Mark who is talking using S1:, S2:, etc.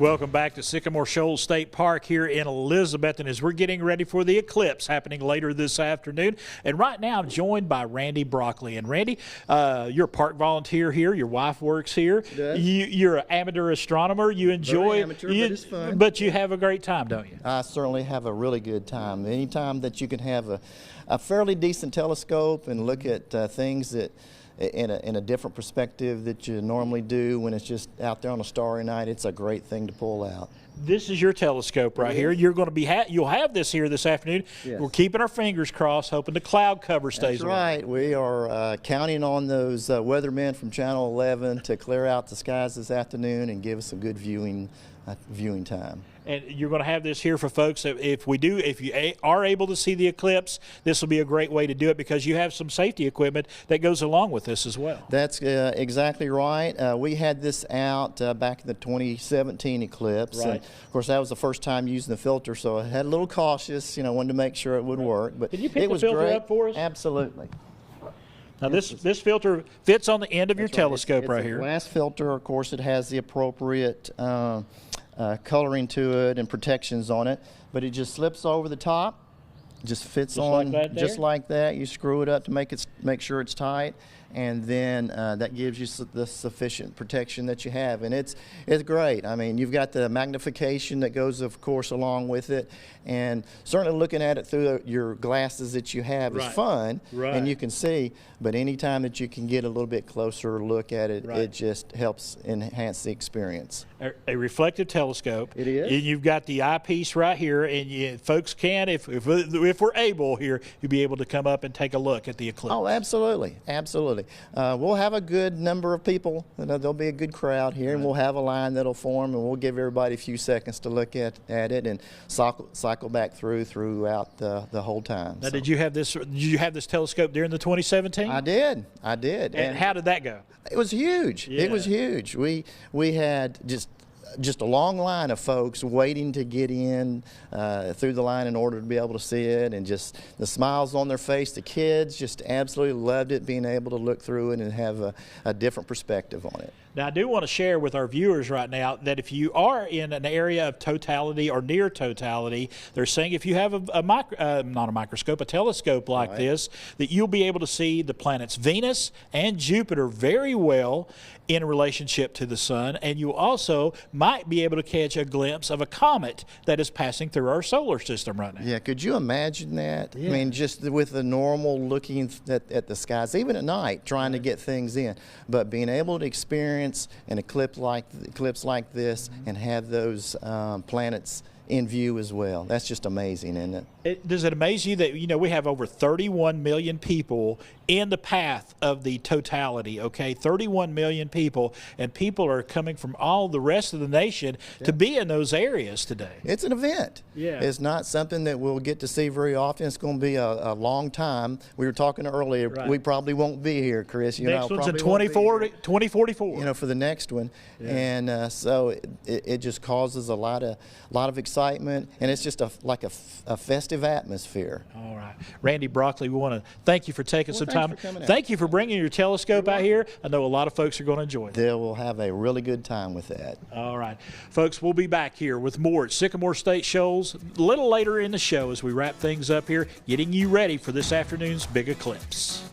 S1: Welcome back to Sycamore Shoals State Park here in Elizabethton as we're getting ready for the eclipse happening later this afternoon. And right now I'm joined by Randy Brockley. And Randy, you're a park volunteer here. Your wife works here. You're an amateur astronomer. You enjoy
S2: amateur, but it's fun.
S1: But you have a great time, don't you?
S2: I certainly have a really good time. Anytime that you can have a fairly decent telescope and look at things that in a different perspective that you normally do when it's just out there on a starry night, it's a great thing to pull out.
S1: This is your telescope right here. You're going to be you'll have this here this afternoon.
S2: Yes.
S1: We're keeping our fingers crossed, hoping the cloud cover stays
S2: That's right. We are counting on those weathermen from Channel 11 to clear out the skies this afternoon and give us a good viewing time.
S1: And you're going to have this here for folks. If you are able to see the eclipse, this will be a great way to do it because you have some safety equipment that goes along with this as well.
S2: That's exactly right. We had this out back in the 2017 eclipse.
S1: Right.
S2: And of course, that was the first time using the filter, so I had a little cautious, wanted to make sure it would work. But
S1: Can you pick
S2: it
S1: the
S2: was
S1: filter
S2: great.
S1: up for us?
S2: Absolutely.
S1: Now this filter fits on the end of your
S2: That's right.
S1: telescope
S2: it's
S1: right
S2: a
S1: here.
S2: Glass filter. Of course, it has the appropriate coloring to it and protections on it, but it just slips over the top. Just fits on
S1: like that
S2: just
S1: there?
S2: like that. You screw it up to make sure it's tight, and then that gives you the sufficient protection that you have, and it's great. I mean, you've got the magnification that goes, of course, along with it, and certainly looking at it through your glasses that you have is fun, and you can see. But anytime that you can get a little bit closer look at it, it just helps enhance the experience.
S1: A reflective telescope.
S2: It is.
S1: And you've got the eyepiece right here, and folks can, if we're able here, you'll be able to come up and take a look at the eclipse.
S2: Oh, absolutely, absolutely. We'll have a good number of people. There'll be a good crowd here, and we'll have a line that'll form, and we'll give everybody a few seconds to look at it and cycle back throughout the whole time.
S1: Now, did you have this telescope during the 2017?
S2: I did.
S1: And how did that go?
S2: It was huge.
S1: Yeah.
S2: It was huge. We had just a long line of folks waiting to get in through the line in order to be able to see it, and just the smiles on their face. The kids just absolutely loved it, being able to look through it and have a different perspective on it.
S1: Now, I do want to share with our viewers right now that if you are in an area of totality or near totality, they're saying if you have a telescope like this, that you'll be able to see the planets Venus and Jupiter very well in relationship to the sun, and you also might be able to catch a glimpse of a comet that is passing through our solar system right now.
S2: Yeah, could you imagine that?
S1: Yeah.
S2: I mean, just with the normal looking at the skies, even at night, trying to get things in, but being able to experience an eclipse like this and have those planets in view as well. That's just amazing, isn't it?
S1: Does it amaze you that we have over 31 million people in the path of the totality, okay? 31 million people, and people are coming from all the rest of the nation to be in those areas today.
S2: It's an event.
S1: Yeah.
S2: It's not something that we'll get to see very often. It's going to be a long time. We were talking earlier, we probably won't be here, Chris.
S1: Next one's in 2044.
S2: For the next one. Yeah. And so it just causes a lot of excitement, and it's just like a festive atmosphere.
S1: All right. Randy Brockley, we want to thank you for taking some time.
S2: Thank
S1: you for bringing your telescope out here. I know a lot of folks are going to enjoy it.
S2: They will have a really good time with that.
S1: All right. Folks, we'll be back here with more at Sycamore State Shoals a little later in the show as we wrap things up here, getting you ready for this afternoon's big eclipse.